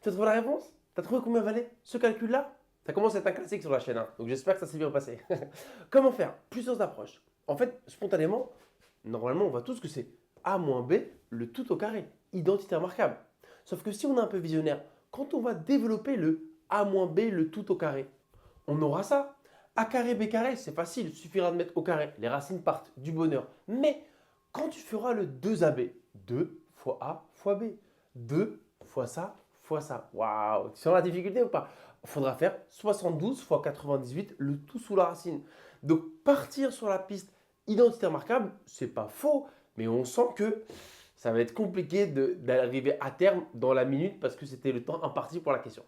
Tu as trouvé la réponse? Tu as trouvé combien valait ce calcul-là? Ça commence à être un classique sur la chaîne, hein, donc j'espère que ça s'est bien passé. Comment faire? Plusieurs approches. En fait, spontanément, normalement, on voit tous que c'est a moins b, le tout au carré, identité remarquable. Sauf que si on est un peu visionnaire, quand on va développer le a moins b, le tout au carré, on aura ça. A carré, b carré, c'est facile, il suffira de mettre au carré. Les racines partent du bonheur. Mais quand tu feras le 2ab, 2 fois a fois b, 2 fois ça, fois ça. Waouh, tu sens la difficulté ou pas? Il faudra faire 72 fois 98, le tout sous la racine. Donc partir sur la piste identité remarquable, c'est pas faux, mais on sent que ça va être compliqué d'arriver à terme dans la minute parce que c'était le temps imparti pour la question.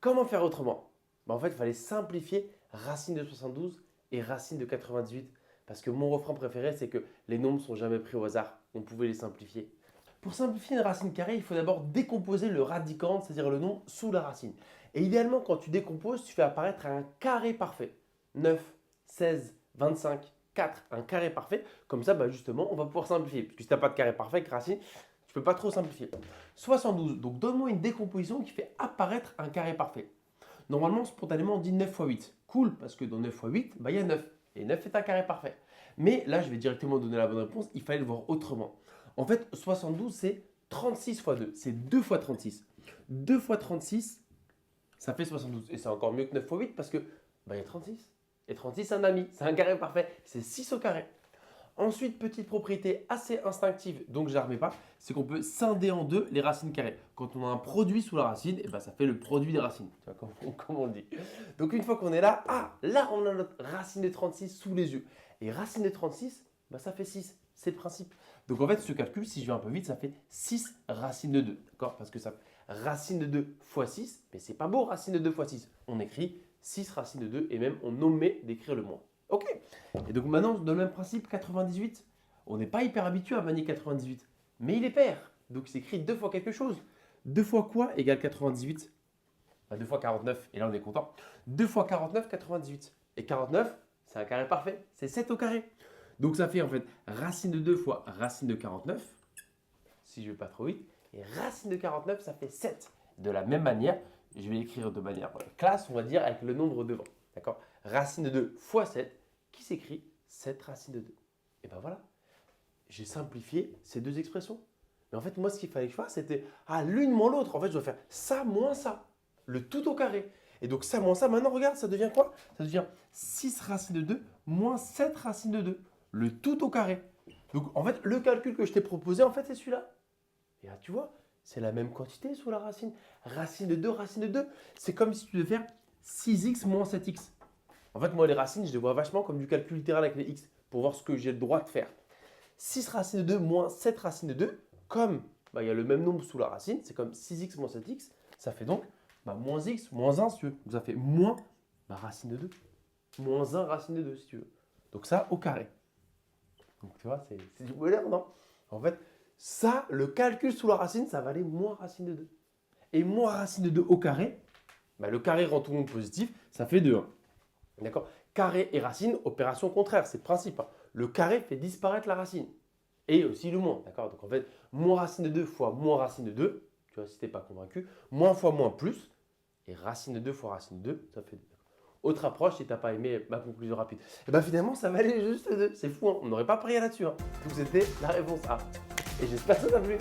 Comment faire autrement? En fait, il fallait simplifier racine de 72 et racine de 98 parce que mon refrain préféré, c'est que les nombres ne sont jamais pris au hasard. On pouvait les simplifier. Pour simplifier une racine carrée, il faut d'abord décomposer le radicand, c'est-à-dire le nombre sous la racine. Et idéalement, quand tu décomposes, tu fais apparaître un carré parfait. 9, 16, 25, 4, un carré parfait. Comme ça, justement, on va pouvoir simplifier. Parce que si tu n'as pas de carré parfait avec racine, tu ne peux pas trop simplifier. 72, donc donne-moi une décomposition qui fait apparaître un carré parfait. Normalement, spontanément, on dit 9 fois 8. Cool, parce que dans 9 fois 8, il y a 9. Et 9 est un carré parfait. Mais là, je vais directement donner la bonne réponse. Il fallait le voir autrement. En fait, 72, c'est 36 fois 2. C'est 2 fois 36. 2 fois 36, ça fait 72. Et c'est encore mieux que 9 fois 8 parce que il y a 36. Et 36, c'est un ami. C'est un carré parfait. C'est 6 au carré. Ensuite, petite propriété assez instinctive, donc je ne la remets pas, c'est qu'on peut scinder en deux les racines carrées. Quand on a un produit sous la racine, ça fait le produit des racines, tu vois, comme on le dit. Donc une fois qu'on est là, là on a notre racine de 36 sous les yeux. Et racine de 36, ça fait 6, c'est le principe. Donc en fait, ce calcul, si je vais un peu vite, ça fait 6 racines de 2, d'accord? Parce que ça fait racine de 2 fois 6, mais c'est pas beau racine de 2 fois 6. On écrit 6 racines de 2 et même on omet d'écrire le moins. Ok. Et donc maintenant, dans le même principe, 98, on n'est pas hyper habitué à manier 98, mais il est pair. Donc c'est écrit 2 fois quelque chose. 2 fois quoi égale 98? 2 fois 49, et là on est content. 2 fois 49, 98. Et 49, c'est un carré parfait, c'est 7 au carré. Donc ça fait en fait racine de 2 fois racine de 49, si je ne vais pas trop vite, et racine de 49, ça fait 7. De la même manière, je vais l'écrire de manière classe, on va dire, avec le nombre devant. D'accord? Racine de 2 fois 7, qui s'écrit 7 racines de 2. Et voilà, j'ai simplifié ces deux expressions. Mais en fait, moi, ce qu'il fallait que je fasse, c'était l'une moins l'autre. En fait, je dois faire ça moins ça, le tout au carré. Et donc, ça moins ça, maintenant, regarde, ça devient quoi? Ça devient 6 racines de 2 moins 7 racines de 2, le tout au carré. Donc, en fait, le calcul que je t'ai proposé, en fait, c'est celui-là. Et là, tu vois, c'est la même quantité sous la racine. Racine de 2, racine de 2. C'est comme si tu devais faire 6x moins 7x. En fait, moi, les racines, je les vois vachement comme du calcul littéral avec les x pour voir ce que j'ai le droit de faire. 6 racines de 2 moins 7 racines de 2, comme il y a le même nombre sous la racine, c'est comme 6x moins 7x, ça fait donc moins x, moins 1 si tu veux. Donc ça fait moins racine de 2. Moins 1 racine de 2 si tu veux. Donc ça au carré. Donc tu vois, c'est du bonheur, non? En fait, ça, le calcul sous la racine, ça valait moins racine de 2. Et moins racine de 2 au carré, le carré rend tout le monde positif, ça fait 2. D'accord? Carré et racine, opération contraire, c'est le principe. Le carré fait disparaître la racine. Et aussi le moins. D'accord? Donc en fait, moins racine de 2 fois moins racine de 2, tu vois, si tu n'es pas convaincu, moins fois moins plus, et racine de 2 fois racine de 2, ça fait 2. Autre approche, si tu n'as pas aimé ma conclusion rapide. Et finalement, ça valait juste 2. C'est fou, on n'aurait pas prié là-dessus. Donc c'était la réponse A. Et j'espère que ça t'a plu.